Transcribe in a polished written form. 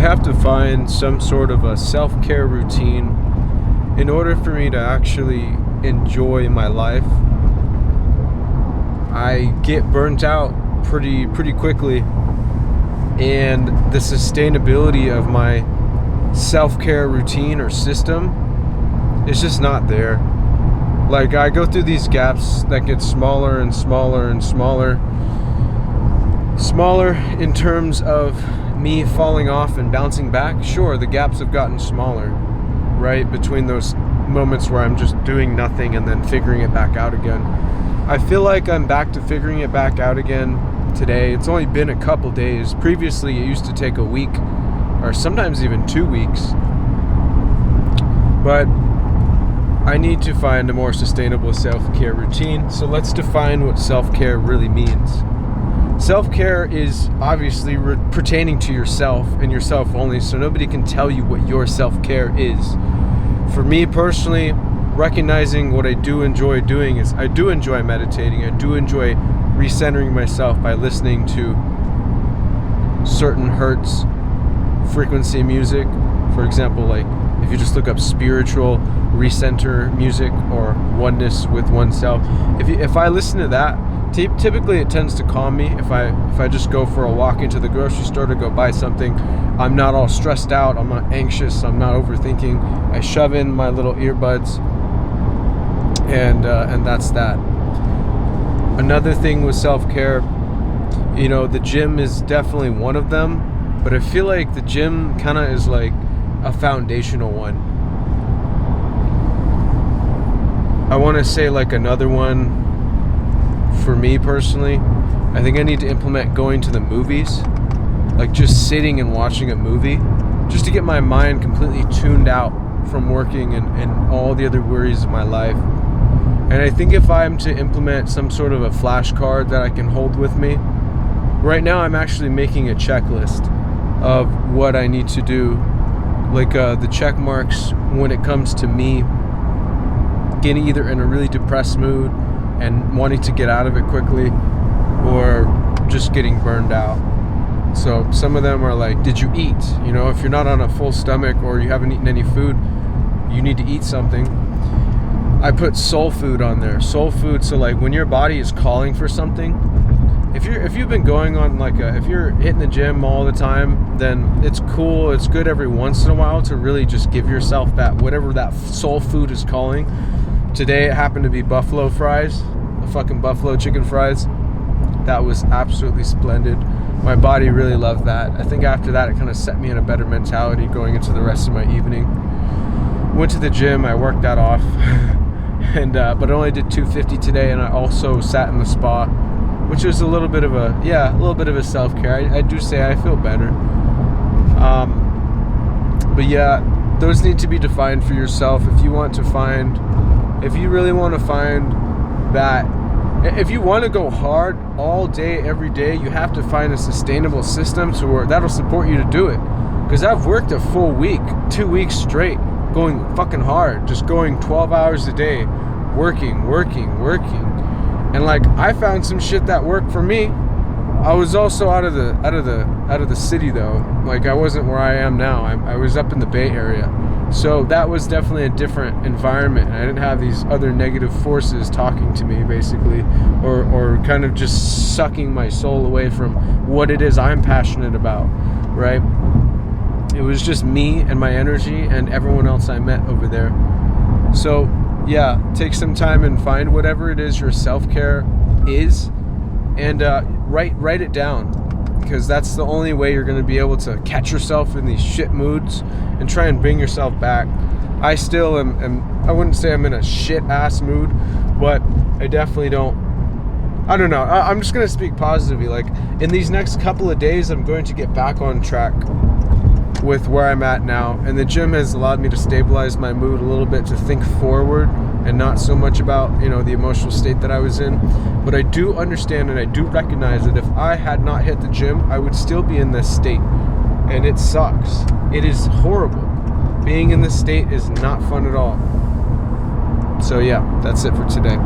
have to find some sort of a self-care routine in order for me to actually enjoy my life. I get burnt out pretty quickly, and the sustainability of my self-care routine or system is just not there. Like, I go through these gaps that get smaller and smaller and smaller in terms of me falling off and bouncing back. Sure, the gaps have gotten smaller, right, between those moments where I'm just doing nothing and then figuring it back out again. I feel like I'm back to figuring it back out again today. It's only been a couple days. Previously, it used to take a week or sometimes even 2 weeks. But I need to find a more sustainable self-care routine. So let's define what self-care really means. Self-care is obviously pertaining to yourself and yourself only, so nobody can tell you what your self-care is. For me personally, recognizing what I do enjoy doing is I do enjoy meditating. I do enjoy recentering myself by listening to certain hertz frequency music. For example, like if you just look up spiritual recenter music or oneness with oneself, if I listen to that, typically it tends to calm me. If I just go for a walk into the grocery store to go buy something, I'm not all stressed out, I'm not anxious, I'm not overthinking. I shove in my little earbuds, and that's that. Another thing with self-care, the gym is definitely one of them, but I feel like the gym kind of is like a foundational one. I want to say like another one for me personally, I think I need to implement going to the movies, like just sitting and watching a movie, just to get my mind completely tuned out from working and all the other worries of my life. And I think if I'm to implement some sort of a flashcard that I can hold with me, right now I'm actually making a checklist of what I need to do, like the check marks when it comes to me getting either in a really depressed mood and wanting to get out of it quickly, or just getting burned out. So some of them are like, did you eat? If you're not on a full stomach or you haven't eaten any food, you need to eat something. I put soul food on there. Soul food, so like when your body is calling for something, if you've been going on if you're hitting the gym all the time, then it's cool, it's good every once in a while to really just give yourself that, whatever that soul food is calling. Today it happened to be buffalo fries, the fucking buffalo chicken fries. That was absolutely splendid. My body really loved that. I think after that it kind of set me in a better mentality going into the rest of my evening. Went to the gym, I worked that off, and but I only did 250 today, and I also sat in the spa, which was a little bit of a self-care. I do say I feel better. But yeah, those need to be defined for yourself. If you really want to find that, if you want to go hard all day, every day, you have to find a sustainable system to where that'll support you to do it. Because I've worked a full week, 2 weeks straight, going fucking hard, just going 12 hours a day, working. And like, I found some shit that worked for me. I was also out of the city though. Like, I wasn't where I am now. I was up in the Bay Area. So that was definitely a different environment. I didn't have these other negative forces talking to me, basically, or kind of just sucking my soul away from what it is I'm passionate about, right? It was just me and my energy and everyone else I met over there. So yeah, take some time and find whatever it is your self-care is, and write it down, because that's the only way you're going to be able to catch yourself in these shit moods and try and bring yourself back. I still am I wouldn't say I'm in a shit ass mood, but I definitely don't know. I'm just going to speak positively. Like, in these next couple of days, I'm going to get back on track with where I'm at now, and the gym has allowed me to stabilize my mood a little bit, to think forward and not so much about the emotional state that I was in. But I do understand and I do recognize that if I had not hit the gym, I would still be in this state, and it sucks. It is horrible. Being in this state is not fun at all. So yeah, that's it for today.